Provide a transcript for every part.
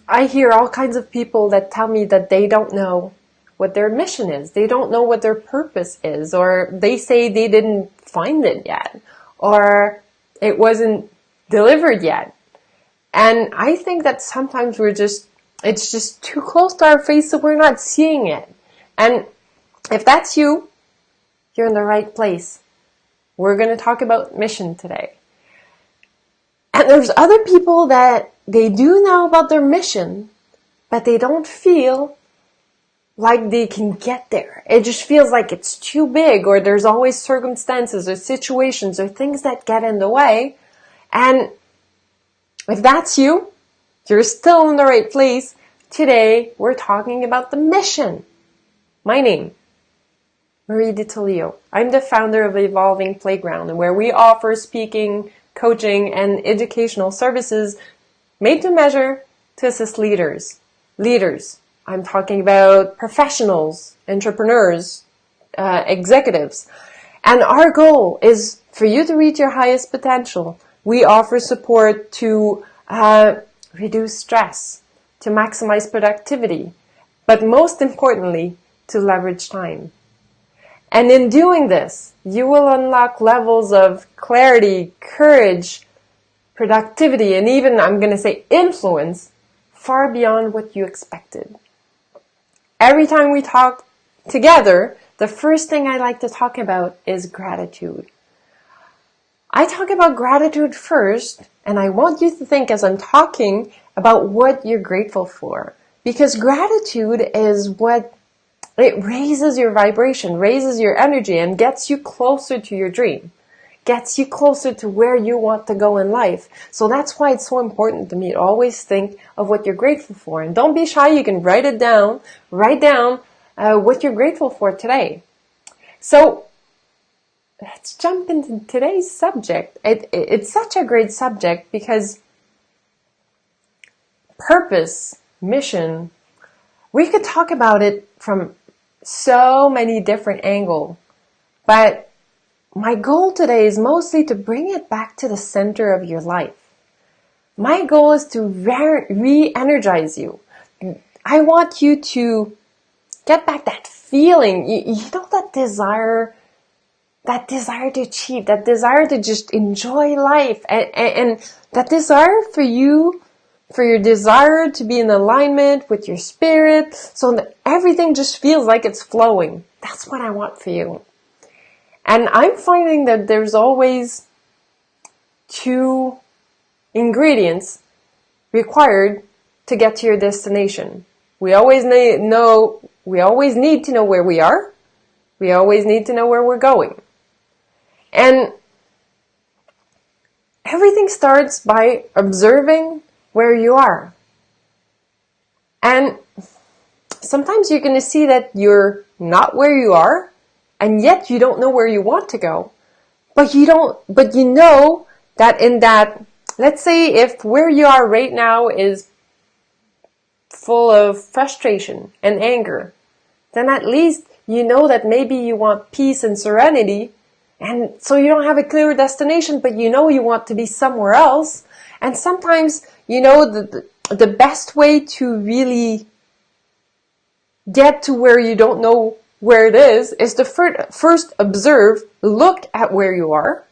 I hear all kinds of people that tell me that they don't know what their mission is. They don't know what their purpose is, or they say they didn't find it yet, or it wasn't delivered yet. And I think that sometimes it's just too close to our face, so we're not seeing it. And if that's you, you're in the right place. We're going to talk about mission today. And there's other people that they do know about their mission, but they don't feel like they can get there. It just feels like it's too big, or there's always circumstances or situations or things that get in the way. And if that's you, you're still in the right place. Today, we're talking about the mission. My name, Marie Tullio. I'm the founder of Evolving Playground, where we offer speaking, coaching, and educational services made to measure to assist leaders. I'm talking about professionals, entrepreneurs, executives. And our goal is for you to reach your highest potential. We offer support to reduce stress, to maximize productivity, but most importantly, to leverage time. And in doing this, you will unlock levels of clarity, courage, productivity, and even, I'm going to say, influence far beyond what you expected. Every time we talk together, the first thing I like to talk about is gratitude. I talk about gratitude first, and I want you to think as I'm talking about what you're grateful for. Because gratitude is what it raises your vibration, raises your energy, and gets you closer to your dream. Gets you closer to where you want to go in life. So that's why it's so important to me to always think of what you're grateful for. And don't be shy, you can write it down. Write down what you're grateful for today. So let's jump into today's subject. It's such a great subject because purpose, mission, we could talk about it from so many different angles. But my goal today is mostly to bring it back to the center of your life. My goal is to re-energize you. I want you to get back that feeling, you know, that desire to achieve, that desire to just enjoy life, and that desire for you, for your desire to be in alignment with your spirit, so that everything just feels like it's flowing. That's what I want for you. And I'm finding that there's always two ingredients required to get to your destination. We always need to know where we are. We always need to know where we're going. And everything starts by observing where you are. And sometimes you're going to see that you're not where you are, and yet you don't know where you want to go. But you know that in that, let's say if where you are right now is full of frustration and anger, then at least you know that maybe you want peace and serenity, and so you don't have a clear destination, but you know you want to be somewhere else. And sometimes, you know, the best way to really get to where you don't know where it is to first observe, look at where you are,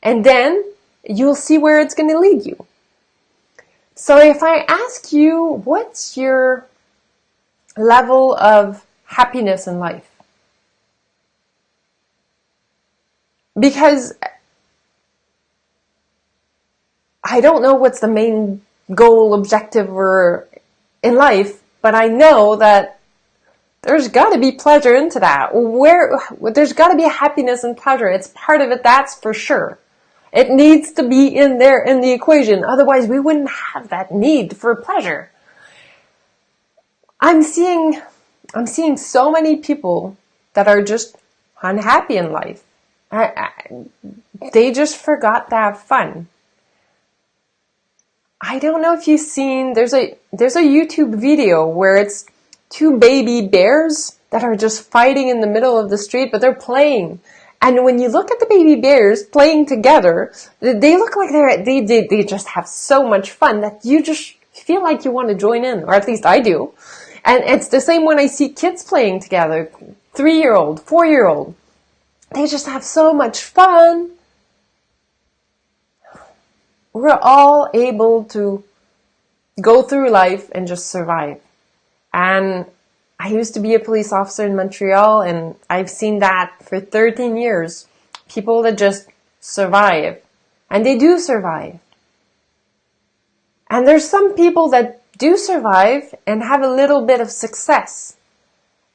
and then you'll see where it's going to lead you. So if I ask you, what's your level of happiness in life? Because I don't know what's the main goal, objective, or in life, but I know that there's got to be pleasure into that. There's got to be a happiness and pleasure. It's part of it, that's for sure. It needs to be in there in the equation. Otherwise, we wouldn't have that need for pleasure. I'm seeing so many people that are just unhappy in life. They just forgot to have fun. I don't know if you've seen, there's a YouTube video where it's two baby bears that are just fighting in the middle of the street, but they're playing. And when you look at the baby bears playing together, they look like they just have so much fun that you just You feel like you want to join in, or at least I do. And it's the same when I see kids playing together, 3-year-old, 4-year-old. They just have so much fun. We're all able to go through life and just survive. And I used to be a police officer in Montreal, and I've seen that for 13 years. People that just survive. And they do survive. And there's some people that do survive and have a little bit of success.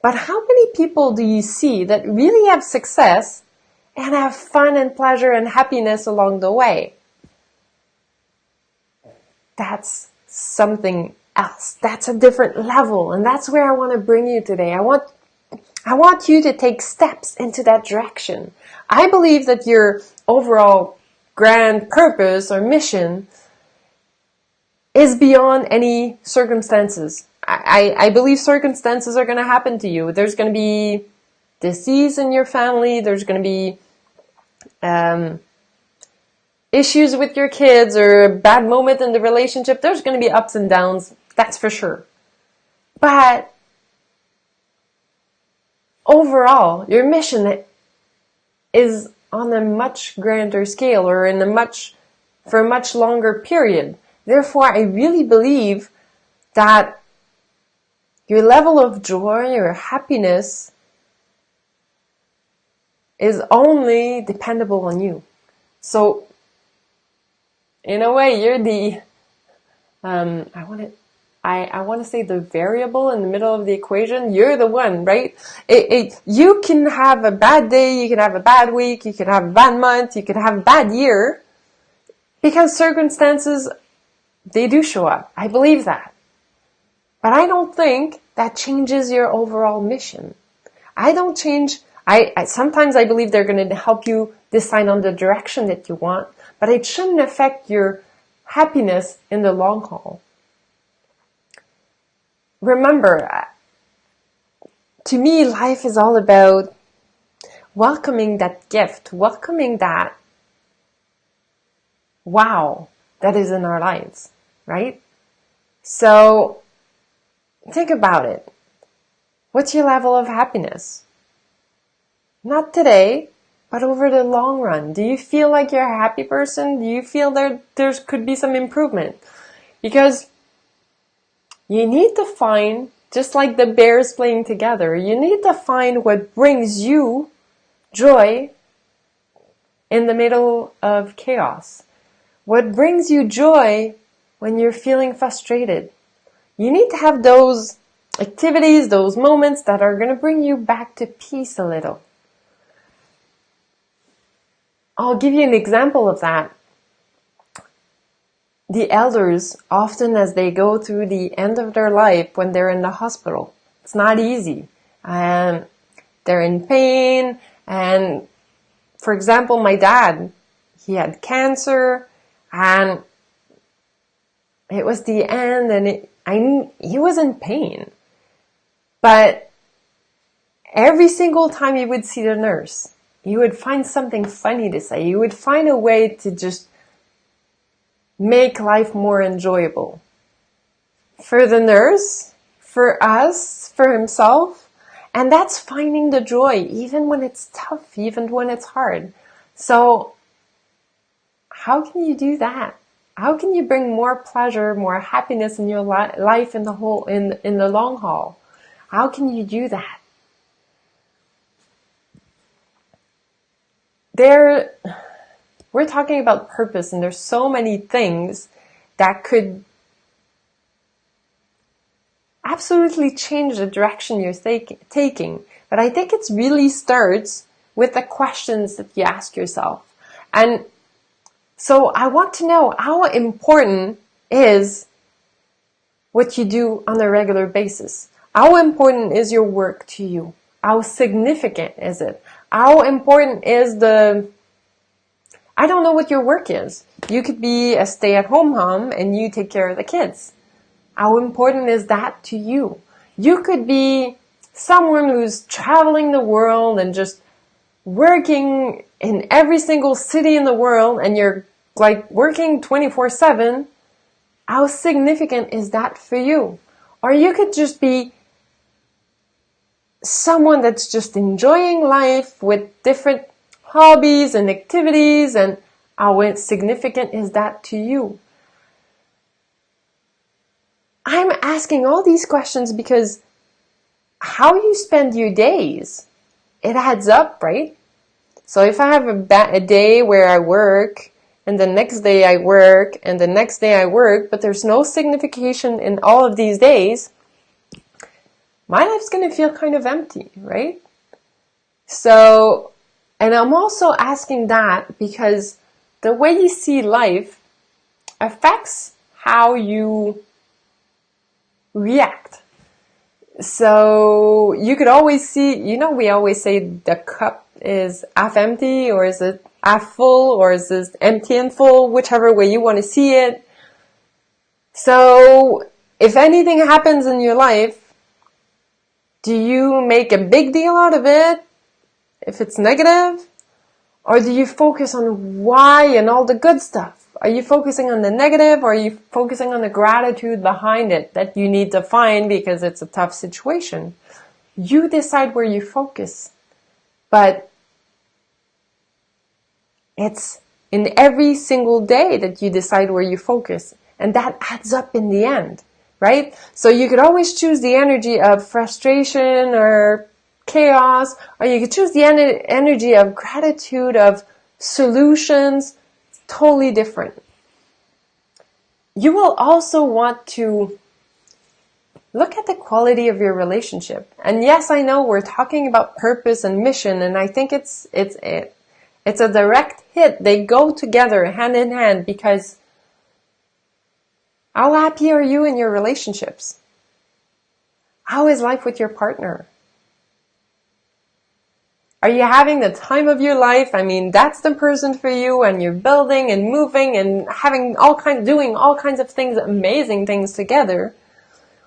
But how many people do you see that really have success and have fun and pleasure and happiness along the way? That's something else. That's a different level. And that's where I want to bring you today. I want you to take steps into that direction. I believe that your overall grand purpose or mission is beyond any circumstances. I believe circumstances are going to happen to you. There's going to be disease in your family. There's going to be issues with your kids or a bad moment in the relationship. There's going to be ups and downs. That's for sure. But overall, your mission is on a much grander scale or for a much longer period. Therefore, I really believe that your level of joy or happiness is only dependable on you. So, in a way, you're the, I want to say the variable in the middle of the equation. You're the one, right? You can have a bad day, you can have a bad week, you can have a bad month, you can have a bad year, because circumstances, they do show up. I believe that. But I don't think that changes your overall mission. Sometimes I believe they're going to help you decide on the direction that you want, but it shouldn't affect your happiness in the long haul. Remember, to me, life is all about welcoming that gift, welcoming that wow that is in our lives, right? So, think about it. What's your level of happiness? Not today, but over the long run. Do you feel like you're a happy person? Do you feel there could be some improvement? Because you need to find, just like the bears playing together, you need to find what brings you joy in the middle of chaos. What brings you joy when you're feeling frustrated? You need to have those activities, those moments that are going to bring you back to peace a little. I'll give you an example of that. The elders, often as they go through the end of their life when they're in the hospital, it's not easy. They're in pain. And for example, my dad, he had cancer, and it was the end, and he was in pain. But every single time he would see the nurse, he would find something funny to say. He would find a way to just make life more enjoyable. For the nurse, for us, for himself. And that's finding the joy, even when it's tough, even when it's hard. So, how can you do that? How can you bring more pleasure, more happiness in your life in the long haul? How can you do that? We're talking about purpose, and there's so many things that could absolutely change the direction you're taking. But I think it really starts with the questions that you ask yourself. And so I want to know, how important is what you do on a regular basis? How important is your work to you? How significant is it? How important is I don't know what your work is. You could be a stay-at-home mom and you take care of the kids. How important is that to you? You could be someone who's traveling the world and just working in every single city in the world, and you're like working 24/7, How significant is that for you? Or you could just be someone that's just enjoying life with different hobbies and activities, and how significant is that to you? I'm asking all these questions because how you spend your days, it adds up, right? So if I have a day where I work, and the next day I work, and the next day I work, but there's no signification in all of these days, my life's going to feel kind of empty, right? So, and I'm also asking that because the way you see life affects how you react. So you could always see, we always say the cup is half empty, or is it half full, or is it empty and full, whichever way you want to see it. So if anything happens in your life, do you make a big deal out of it if it's negative? Or do you focus on why and all the good stuff? Are you focusing on the negative, or are you focusing on the gratitude behind it that you need to find because it's a tough situation? You decide where you focus. But it's in every single day that you decide where you focus. And that adds up in the end, right? So you could always choose the energy of frustration or chaos, or you could choose the energy of gratitude, of solutions. It's totally different. You will also want to look at the quality of your relationship. And yes, I know we're talking about purpose and mission, and I think it's a direct hit. They go together hand in hand, because how happy are you in your relationships? How is life with your partner? Are you having the time of your life? I mean, that's the person for you, and you're building and moving and doing all kinds of things, amazing things together.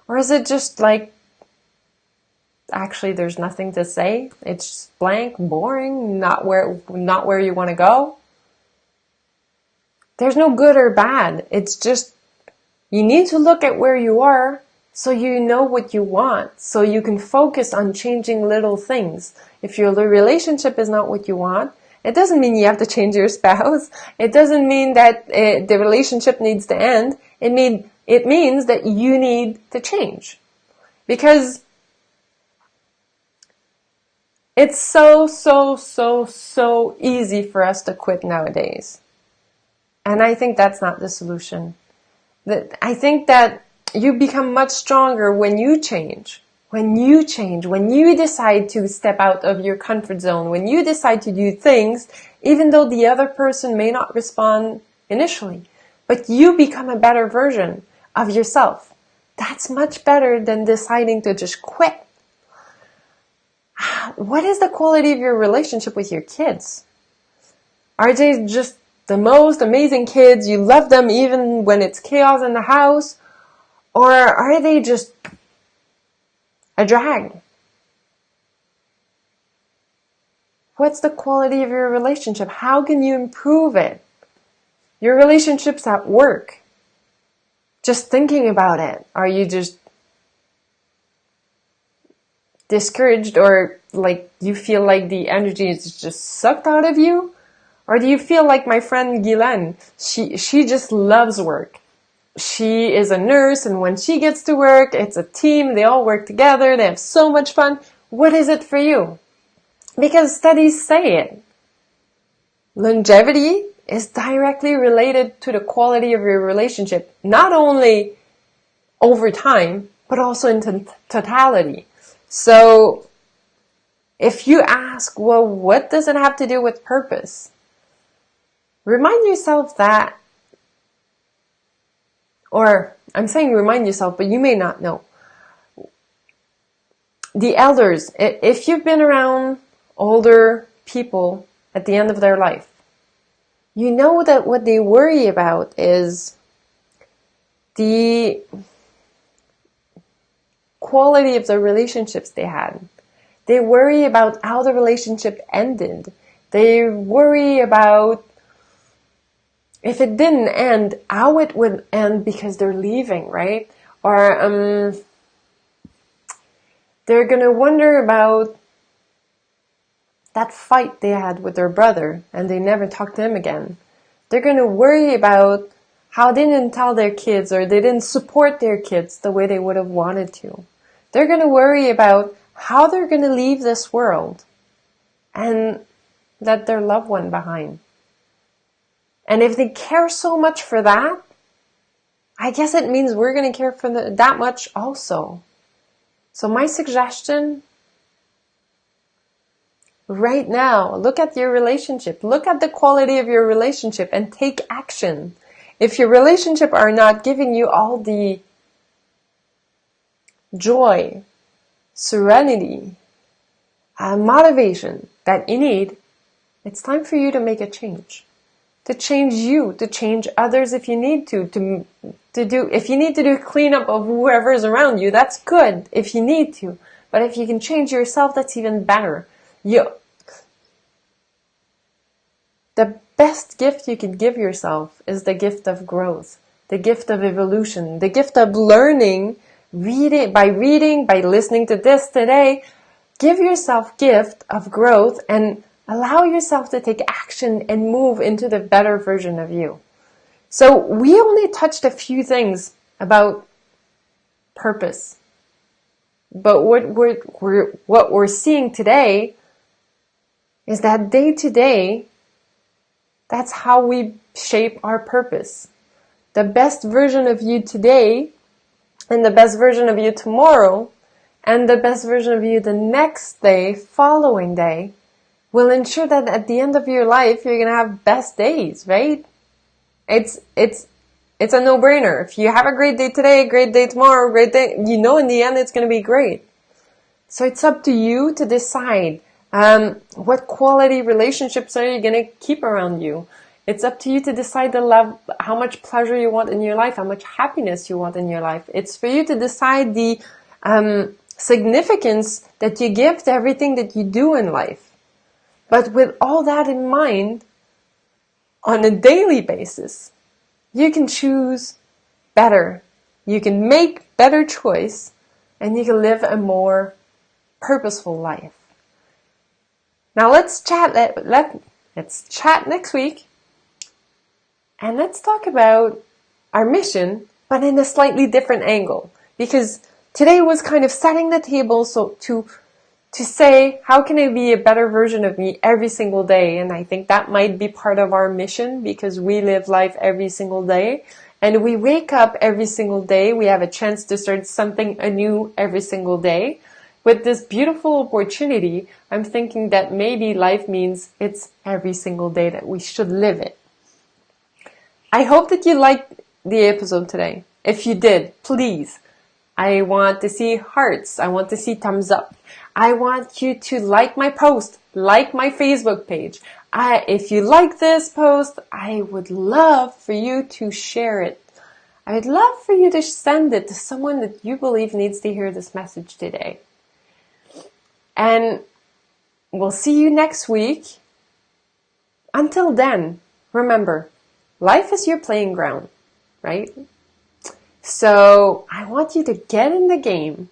Or is it just like, actually there's nothing to say? It's just blank, boring, not where you want to go? There's no good or bad. It's just, you need to look at where you are so you know what you want, so you can focus on changing little things. If your relationship is not what you want, it doesn't mean you have to change your spouse. It doesn't mean that the relationship needs to end. It means that you need to change. Because it's so easy for us to quit nowadays. And I think that's not the solution. I think that you become much stronger when you change. When you decide to step out of your comfort zone, when you decide to do things, even though the other person may not respond initially, but you become a better version of yourself. That's much better than deciding to just quit. What is the quality of your relationship with your kids? Are they just the most amazing kids? You love them even when it's chaos in the house? Or are they just a drag? What's the quality of your relationship? How can you improve it? Your relationships at work. Just thinking about it. Are you just discouraged, or like you feel like the energy is just sucked out of you? Or do you feel like my friend Guylaine? She just loves work. She is a nurse, and when she gets to work, it's a team. They all work together. They have so much fun. What is it for you? Because studies say it. Longevity is directly related to the quality of your relationship, not only over time, but also in totality. So if you ask, well, what does it have to do with purpose? Remind yourself that, or I'm saying remind yourself, but you may not know. The elders, if you've been around older people at the end of their life, you know that what they worry about is the quality of the relationships they had. They worry about how the relationship ended. They worry about if it didn't end, how it would end because they're leaving, right? Or they're gonna wonder about that fight they had with their brother and they never talked to him again. They're gonna worry about how they didn't tell their kids or they didn't support their kids the way they would have wanted to. They're gonna worry about how they're gonna leave this world and let their loved one behind. And if they care so much for that, I guess it means we're going to care for that much also. So my suggestion, right now, look at your relationship. Look at the quality of your relationship and take action. If your relationship are not giving you all the joy, serenity, motivation that you need, it's time for you to make a change. To change you, to change others if you need to do, if you need to do cleanup of whoever is around you, that's good if you need to. But if you can change yourself, that's even better. The best gift you can give yourself is the gift of growth, the gift of evolution, the gift of learning, by listening to this today. Give yourself gift of growth and allow yourself to take action and move into the better version of you. So we only touched a few things about purpose. But what we're seeing today is that day to day, that's how we shape our purpose. The best version of you today and the best version of you tomorrow and the best version of you the next day, following day, will ensure that at the end of your life, you're going to have best days, right? It's a no-brainer. If you have a great day today, great day tomorrow, great day, you know in the end it's going to be great. So it's up to you to decide what quality relationships are you going to keep around you. It's up to you to decide how much pleasure you want in your life, how much happiness you want in your life. It's for you to decide the significance that you give to everything that you do in life. But with all that in mind, on a daily basis, you can choose better. You can make better choice, and you can live a more purposeful life. Now let's chat next week, and let's talk about our mission, but in a slightly different angle. Because today was kind of setting the table to say, how can I be a better version of me every single day? And I think that might be part of our mission, because we live life every single day. And we wake up every single day. We have a chance to start something anew every single day. With this beautiful opportunity, I'm thinking that maybe life means it's every single day that we should live it. I hope that you liked the episode today. If you did, please, I want to see hearts. I want to see thumbs up. I want you to like my post, like my Facebook page. If you like this post, I would love for you to share it. I would love for you to send it to someone that you believe needs to hear this message today. And we'll see you next week. Until then, remember, life is your playing ground, right? So I want you to get in the game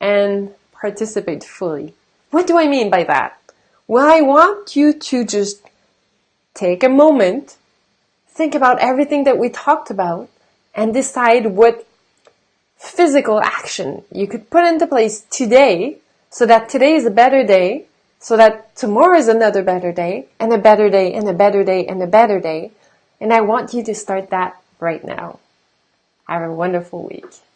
and participate fully. What do I mean by that? Well, I want you to just take a moment, think about everything that we talked about, and decide what physical action you could put into place today, so that today is a better day, so that tomorrow is another better day, and a better day, and a better day, and a better day. And I want you to start that right now. Have a wonderful week.